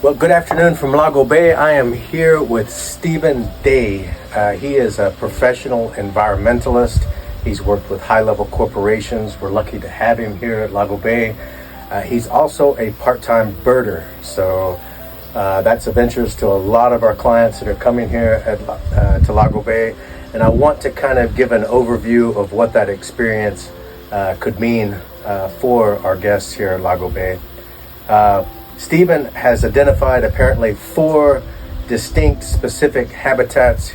Well, good afternoon from Lago Bay. I am here with Stephen Day. He is a professional environmentalist. He's worked with high-level corporations. We're lucky to have him here at Lago Bay. He's also a part-time birder, so that's of interest to a lot of our clients that are coming here to Lago Bay. And I want to kind of give an overview of what that experience could mean for our guests here at Lago Bay. Stephen has identified apparently 4 distinct specific habitats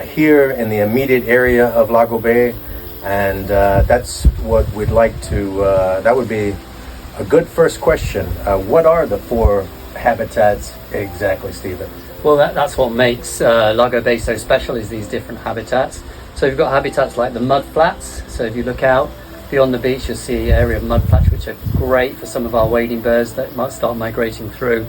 here in the immediate area of Lago Bay, and that's what we'd like to, that would be a good first question. What are the 4 habitats exactly, Stephen? Well, that's what makes Lago Bay so special, is these different habitats. So you've got habitats like the mud flats. So if you look out beyond the beach, you'll see an area of mud flats which are great for some of our wading birds that might start migrating through.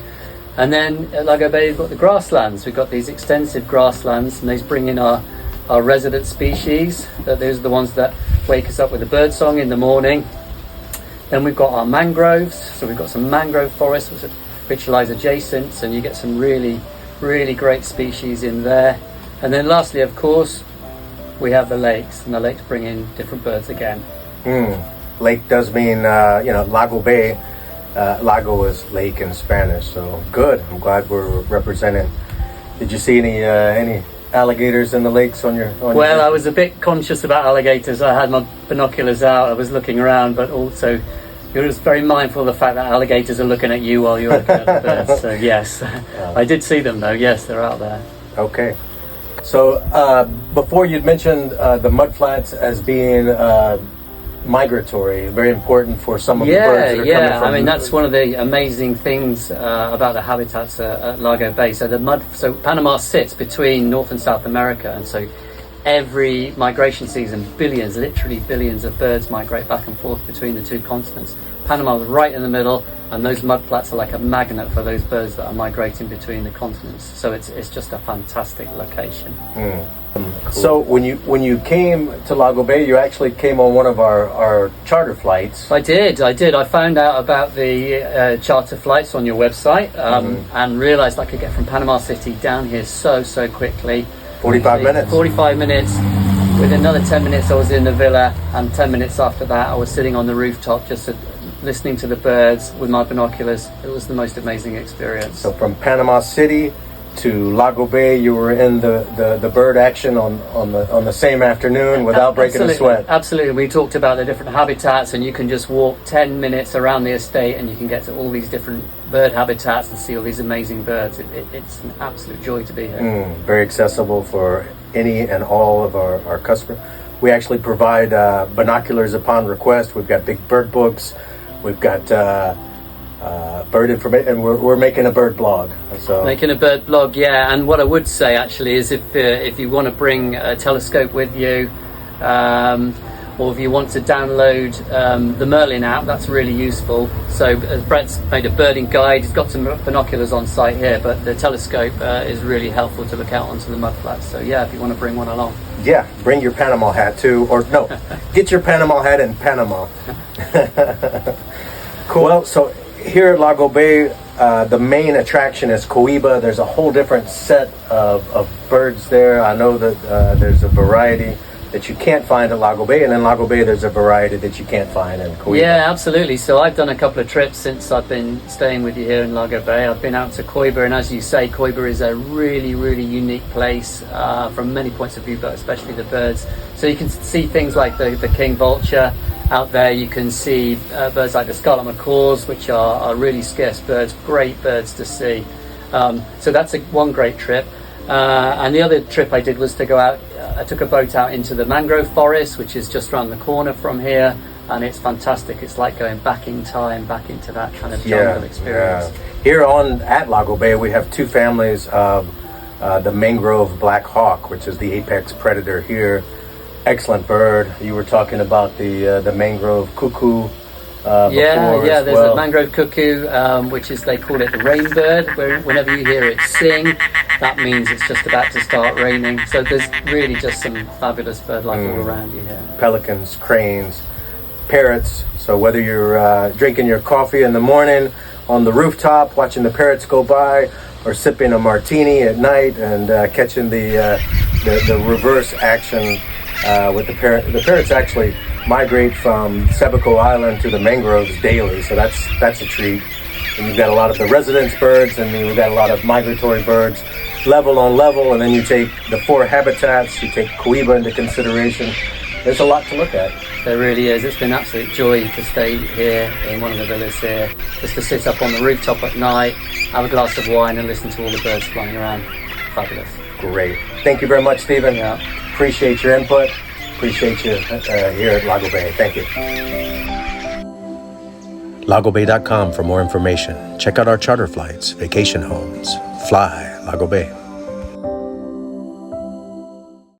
And then at Lago Bay you've got the grasslands. We've got these extensive grasslands, and these bring in our resident species. Those are the ones that wake us up with a bird song in the morning. Then we've got our mangroves. So we've got some mangrove forests which lies adjacent, and you get some really great species in there. And then lastly, of course, we have the lakes, and the lakes bring in different birds again. Lake does mean, Lago Bay. Lago is lake in Spanish, so good. I'm glad we're representing. Did you see any alligators in the lakes on your? Well, I was a bit conscious about alligators. I had my binoculars out. I was looking around, but also you're just very mindful of the fact that alligators are looking at you while you're looking at the birds. So yes, I did see them though. Yes, they're out there. Okay. So before you'd mentioned the mudflats as being migratory, very important for some of the birds that are coming from. I mean, that's one of the amazing things about the habitats at Lago Bay. So Panama sits between North and South America, and so every migration season, literally billions of birds migrate back and forth between the 2 continents. Panama is right in the middle, and those mudflats are like a magnet for those birds that are migrating between the continents. So it's just a fantastic location. Cool. So when you came to Lago Bay, you actually came on one of our charter flights. I did. I found out about the charter flights on your website, and realized I could get from Panama City down here so quickly. 45 minutes. 45 minutes. With another 10 minutes I was in the villa, and 10 minutes after that I was sitting on the rooftop just listening to the birds with my binoculars. It was the most amazing experience. So from Panama City to Lago Bay, you were in the bird action on the same afternoon without breaking a sweat. Absolutely. We talked about the different habitats, and you can just walk 10 minutes around the estate and you can get to all these different bird habitats and see all these amazing birds. It's an absolute joy to be here. Very accessible for any and all of our customers. We actually provide binoculars upon request. We've got big bird books. We've got bird information, and we're making a bird blog. So making a bird blog, yeah. And what I would say actually is if you want to bring a telescope with you, or if you want to download the Merlin app, that's really useful. So Brett's made a birding guide. He's got some binoculars on site here, but the telescope is really helpful to look out onto the mudflats. So yeah, if you want to bring one along. Yeah, bring your Panama hat too, or no, get your Panama hat in Panama. Cool. Well, so here at Lago Bay, the main attraction is Coiba. There's a whole different set of birds there. I know that there's a variety that you can't find at Lago Bay, and in Lago Bay there's a variety that you can't find in Coiba. Yeah, absolutely. So I've done a couple of trips since I've been staying with you here in Lago Bay. I've been out to Coiba, and as you say, Coiba is a really unique place from many points of view, but especially the birds. So you can see things like the king vulture out there. You can see birds like the scarlet macaws, which are really scarce birds, great birds to see. So that's one great trip. And the other trip I did was to go out. I took a boat out into the mangrove forest, which is just around the corner from here, and it's fantastic. It's like going back in time, back into that kind of jungle experience. Yeah. Here at Lago Bay, we have 2 families of the mangrove black hawk, which is the apex predator here. Excellent bird. You were talking about the mangrove cuckoo. There's a mangrove cuckoo, which is, they call it the rain bird. Whenever you hear it sing, that means it's just about to start raining. So there's really just some fabulous bird life all around you here. Pelicans, cranes, parrots. So whether you're drinking your coffee in the morning on the rooftop watching the parrots go by, or sipping a martini at night and catching the reverse action with the parrot. The parrots actually migrate from Sebaco Island to the mangroves daily, so that's a treat. And you've got a lot of the residence birds, and you've got a lot of migratory birds, level on level, and then you take the 4 habitats, you take Coiba into consideration. There's a lot to look at. There really is. It's been an absolute joy to stay here in one of the villas here, just to sit up on the rooftop at night, have a glass of wine and listen to all the birds flying around. Fabulous. Great. Thank you very much, Stephen. Yeah. Appreciate your input. Appreciate you here at Lago Bay. Thank you. LagoBay.com for more information. Check out our charter flights, vacation homes. Fly Lago Bay.